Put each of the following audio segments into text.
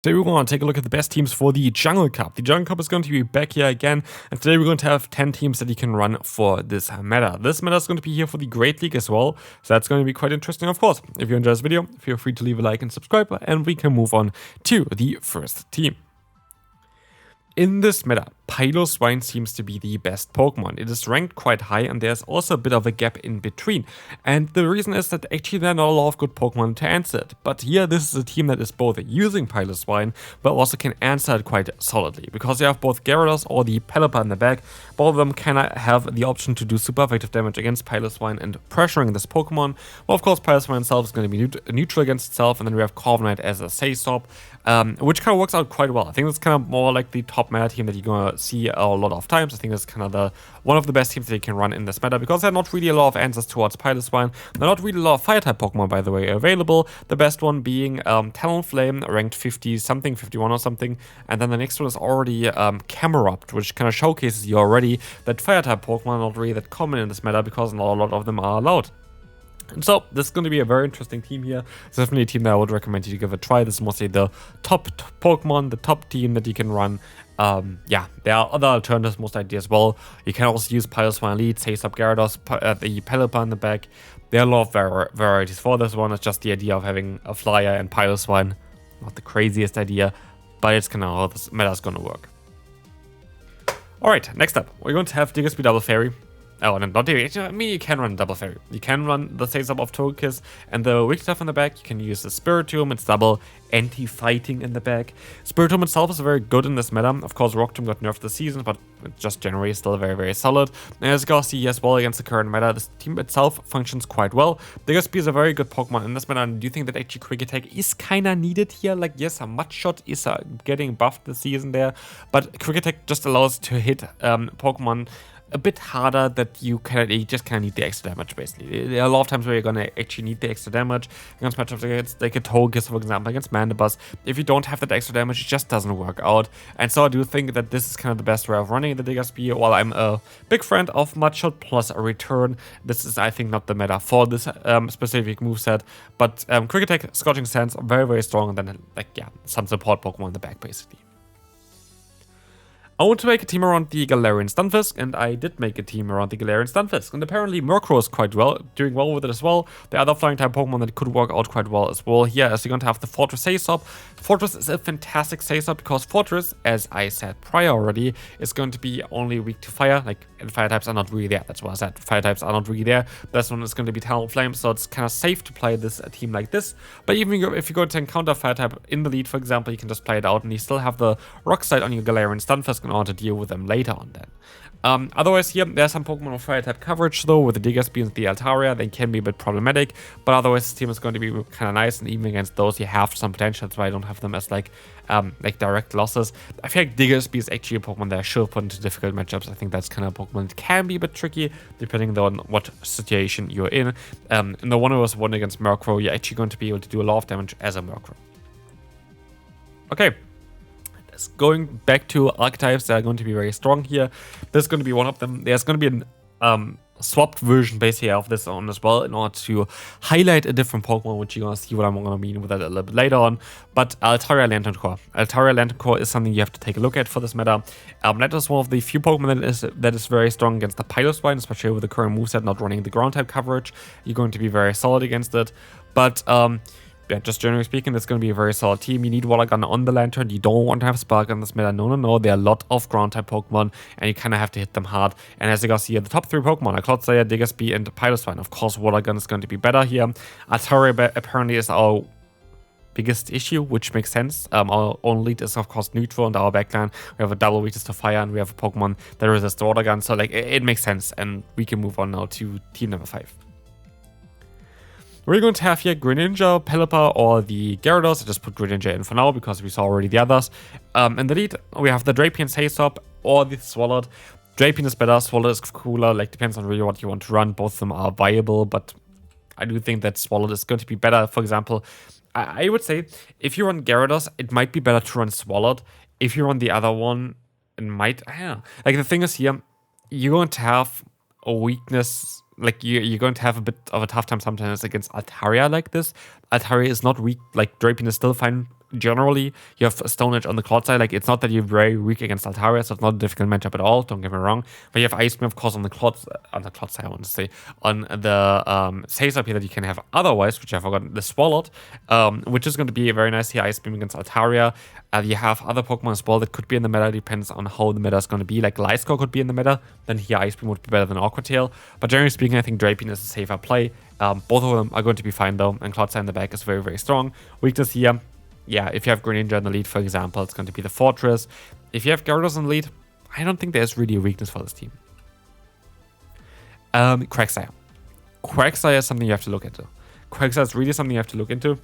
Today we're going to take a look at the best teams for the Jungle Cup. The Jungle Cup is going to be back here again, and today we're going to have 10 teams that you can run for this meta. This meta is going to be here for the Great League as well, so that's going to be quite interesting, of course. If you enjoy this video, feel free to leave a like and subscribe, and we can move on to the first team. In this meta, Piloswine seems to be the best Pokemon. It is ranked quite high, and there's also a bit of a gap in between. And the reason is that actually there are not a lot of good Pokemon to answer it. But here, this is a team that is both using Piloswine, but also can answer it quite solidly. Because you have both Gyarados or the Pelipper in the back, both of them can have the option to do super effective damage against Piloswine and pressuring this Pokemon. Well, of course, Piloswine itself is going to be neutral against itself, and then we have Corviknight as a Saysop, which kind of works out quite well. I think that's kind of more like the top meta team that you're going to see a lot of times. I think that's kind of one of the best teams that you can run in this meta, because there are not really a lot of answers towards Piloswine. There are not really a lot of Fire-type Pokemon, by the way, available. The best one being Talonflame, ranked 50-something, 51 or something. And then the next one is already Camerupt, which kind of showcases you already that Fire-type Pokemon are not really that common in this meta, because not a lot of them are allowed. And so, this is going to be a very interesting team here. It's definitely a team that I would recommend you to give a try. This is mostly the top Pokemon, the top team that you can run. Yeah, there are other alternatives most likely as well. You can also use Piloswine Lead, Saysop, Gyarados, the Pelipper in the back. There are a lot of varieties for this one. It's just the idea of having a Flyer and Piloswine. Not the craziest idea, but it's kind of how this meta is going to work. Alright, next up, we're going to have Diggersby Double Fairy. Oh, and not Diggersby. I mean, you can run Double Fairy. You can run the Saysop of Togekiss and the weak stuff in the back. You can use the Spiritomb. It's double anti-fighting in the back. Spiritomb itself is very good in this meta. Of course, Rock Tomb got nerfed this season, but it just generally still very, very solid. And as you can see as well against the current meta, this team itself functions quite well. Diggersby is a very good Pokemon in this meta, and do you think that actually Quick Attack is kind of needed here? Like, yes, a Mud Shot is getting buffed this season there, but Quick Attack just allows to hit Pokemon a bit harder, that you just kind of need the extra damage, basically. There are a lot of times where you're going to actually need the extra damage against matchups like a Togekiss, for example, against Mandibuzz. If you don't have that extra damage, it just doesn't work out. And so I do think that this is kind of the best way of running the Diggersby. While I'm a big friend of Mudshot plus a return, this is, I think, not the meta for this specific moveset. But Quick Attack, Scorching Sands, very, very strong, and then, like, yeah, some support Pokemon in the back, basically. I want to make a team around the Galarian Stunfisk, and I did make a team around the Galarian Stunfisk. And apparently Murkrow is quite doing well with it as well. The other flying type Pokemon that could work out quite well as well here, as you're going to have the Fortress Saysop. Fortress is a fantastic Saysop, because Fortress, as I said prior already, is going to be only weak to fire. Like, and fire types are not really there. That's what I said. Fire types are not really there. This one is going to be Talonflame, so it's kind of safe to play this team like this. But even if you go to encounter fire type in the lead, for example, you can just play it out, and you still have the Rock Slide on your Galarian Stunfisk in order to deal with them later on then. Otherwise here, there are some Pokemon with fire type coverage though, with the Diggersby and the Altaria. They can be a bit problematic, but otherwise this team is going to be kind of nice, and even against those you have some potential. That's why I don't have them as like direct losses. I feel like Diggersby is actually a Pokemon that I should put into difficult matchups. I think that's kind of a Pokemon that can be a bit tricky depending on what situation you're in. In the 1-1 against Murkrow, you're actually going to be able to do a lot of damage as a Murkrow. Okay. Going back to archetypes that are going to be very strong here. This is going to be one of them. There's going to be an swapped version basically of this on as well, in order to highlight a different Pokemon, which you're going to see what I'm going to mean with that a little bit later on. But Altaria Lantern Core. Altaria Lantern Core is something you have to take a look at for this meta. That is one of the few Pokemon that is very strong against the Piloswine, especially with the current moveset not running the ground type coverage. You're going to be very solid against it. But yeah, just generally speaking, it's going to be a very solid team. You need Water Gun on the Lantern. You don't want to have Spark on this meta. No. There are a lot of ground-type Pokemon, and you kind of have to hit them hard. And as you guys see here, the top 3 Pokemon are Cloudslayer, Diggersby, and Piloswine. Of course, Water Gun is going to be better here. Altaria apparently is our biggest issue, which makes sense. Our own lead is, of course, neutral, and our backline, we have a double weakness to fire, and we have a Pokemon that resists Water Gun. So, like, it makes sense, and we can move on now to team number 5. We're going to have here Greninja, Pelipper, or the Gyarados. I just put Greninja in for now because we saw already the others. In the lead, we have the Drapion, Saysop, or the Swalot. Drapion is better, Swalot is cooler, like depends on really what you want to run. Both of them are viable, but I do think that Swalot is going to be better. For example, I would say if you run Gyarados, it might be better to run Swalot. If you run the other one, it might, I don't know. Like the thing is here, you're going to have a weakness. Like, you're going to have a bit of a tough time sometimes against Altaria like this. Altaria is not weak. Like, Drapion is still fine generally you have Stone Edge on the Cloud side. Like, it's not that you're very weak against Altaria, so it's not a difficult matchup at all, don't get me wrong. But you have Ice Beam, of course, on the Cloud side, I want to say, on the Sace up here that you can have otherwise, which I forgot, the Swallowed, which is going to be a very nice here, Ice Beam against Altaria. You have other Pokemon as well that could be in the meta, depends on how the meta is going to be. Like, Gliscor could be in the meta, then here Ice Beam would be better than Aqua Tail. But generally speaking, I think Drapion is a safer play. Both of them are going to be fine though, and Cloud in the back is very, very strong. Weakness here, yeah, if you have Greninja in the lead, for example, it's going to be the Fortress. If you have Gyarados in the lead, I don't think there's really a weakness for this team. Quagsire. Quagsire is something you have to look into. Quagsire is really something you have to look into.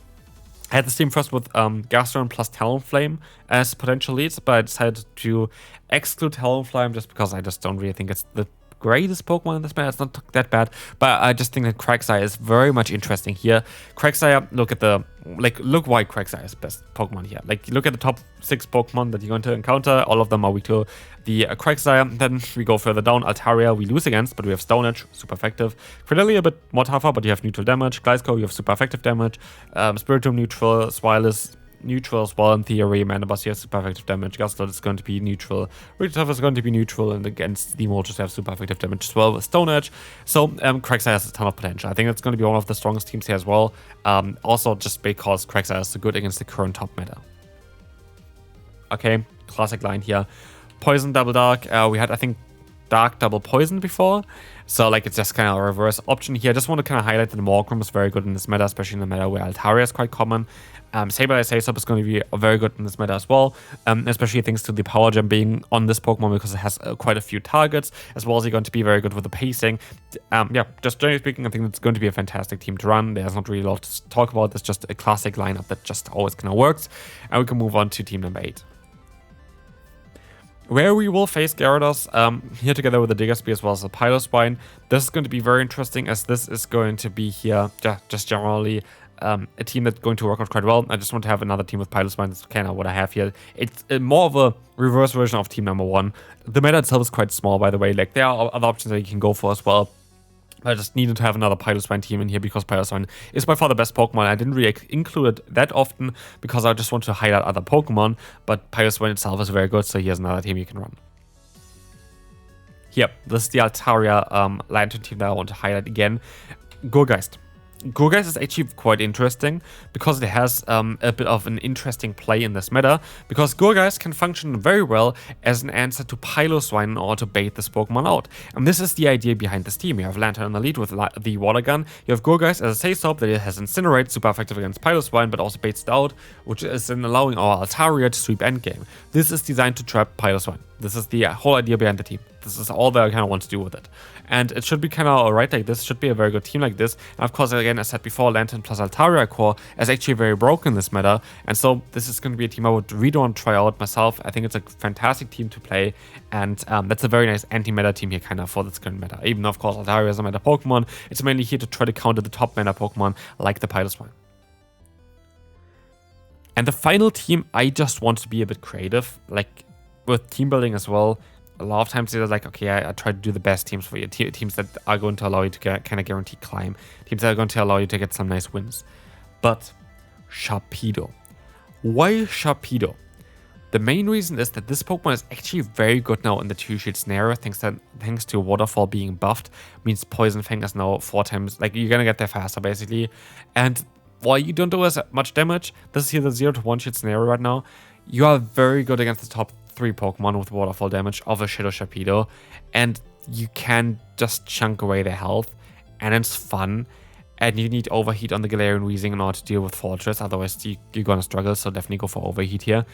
I had this team first with Gastron plus Talonflame as potential leads, but I decided to exclude Talonflame just because I just don't really think it's the greatest Pokemon in this meta. It's not that bad, but I just think that Quagsire is very much interesting here. Quagsire, look why Quagsire is best Pokemon here. Like, look at the top 6 Pokemon that you're going to encounter. All of them are weak to the Quagsire. Then we go further down. Altaria we lose against, but we have Stone Edge, super effective. Credillia a bit more tougher, but you have neutral damage. Gliscor, you have super effective damage. Spiritomb neutral, Swirless neutral as well in theory. Mandibuzz here, super effective damage. Gastrodon is going to be neutral. Wigglytuff is going to be neutral, and against the Moltres have super effective damage as well with Stone Edge. So Quagsire has a ton of potential. I think it's going to be one of the strongest teams here as well. Also just because Quagsire is so good against the current top meta. Okay, classic line here. Poison double dark. We had, I think, dark double poison before, so like it's just kind of a reverse option here. I just want to kind of highlight that Morgrem is very good in this meta, especially in the meta where Altaria is quite common. Sableye Sace-Up is going to be very good in this meta as well, especially thanks to the Power Gem being on this Pokemon because it has quite a few targets, as well as you're going to be very good with the pacing. Yeah, just generally speaking, I think it's going to be a fantastic team to run. There's not really a lot to talk about. It's just a classic lineup that just always kind of works. And we can move on to team number 8. Where we will face Gyarados here together with the Diggersby as well as the Piloswine. This is going to be very interesting, as this is going to be here, just generally a team that's going to work out quite well. I just want to have another team with Piloswine. That's kind of what I have here. It's more of a reverse version of team number 1. The meta itself is quite small, by the way. Like, there are other options that you can go for as well. I just needed to have another Piloswine team in here because Piloswine is by far the best Pokemon. I didn't really include it that often because I just want to highlight other Pokemon, but Piloswine itself is very good, so here's another team you can run. Here, this is the Altaria Lantern team that I want to highlight again. Gourgeist. Gourgeist is actually quite interesting because it has a bit of an interesting play in this meta, because Gourgeist can function very well as an answer to Piloswine in order to bait this Pokemon out. And this is the idea behind this team. You have Lantern in the lead with the Water Gun. You have Gourgeist as a Sace-Up that it has Incinerate, super effective against Piloswine, but also baits it out, which is then allowing our Altaria to sweep endgame. This is designed to trap Piloswine. This is the whole idea behind the team. This is all that I kind of want to do with it. And it should be kind of alright like this. Should be a very good team like this. And of course, again, as I said before, Lantern plus Altaria core is actually very broken in this meta. And so this is going to be a team I would really want to try out myself. I think it's a fantastic team to play. And that's a very nice anti-meta team here kind of for this current meta. Even though, of course, Altaria is a meta Pokemon, it's mainly here to try to counter the top meta Pokemon like the Piloswine. And the final team, I just want to be a bit creative. Like, with team building as well, a lot of times they're like, okay, I try to do the best teams for you. Teams that are going to allow you to get kind of guaranteed climb. Teams that are going to allow you to get some nice wins. But Sharpedo. Why Sharpedo? The main reason is that this Pokemon is actually very good now in the 2-shield scenario, thanks to Waterfall being buffed. Means Poison Fang is now 4 times, like, you're gonna get there faster basically. And while you don't do as much damage, this is here the 0 to 1 shield scenario right now, you are very good against the top 3 Pokemon with Waterfall damage of a Shadow Sharpedo, and you can just chunk away their health, and it's fun. And you need Overheat on the Galarian Weezing in order to deal with Fortress, otherwise you're gonna struggle, so definitely go for Overheat here.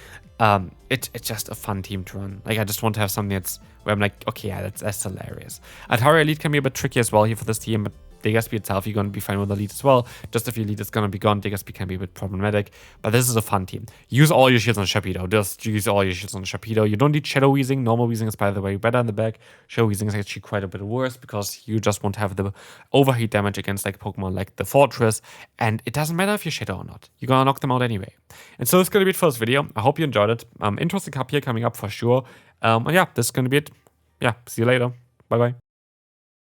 It's just a fun team to run. Like, I just want to have something where I'm like, okay, yeah, that's hilarious. Altaria Elite can be a bit tricky as well here for this team, but Diggersby itself, you're going to be fine with the lead as well. Just if your lead is going to be gone, Diggersby can be a bit problematic. But this is a fun team. Use all your shields on Sharpedo. Just use all your shields on Sharpedo. You don't need Shadow Weezing. Normal Weezing is, by the way, better in the back. Shadow Weezing is actually quite a bit worse because you just want to have the overheat damage against like Pokemon like the Fortress. And it doesn't matter if you're Shadow or not. You're going to knock them out anyway. And so that's going to be it for this video. I hope you enjoyed it. Interesting cup here coming up for sure. And yeah, this is going to be it. Yeah, see you later. Bye-bye.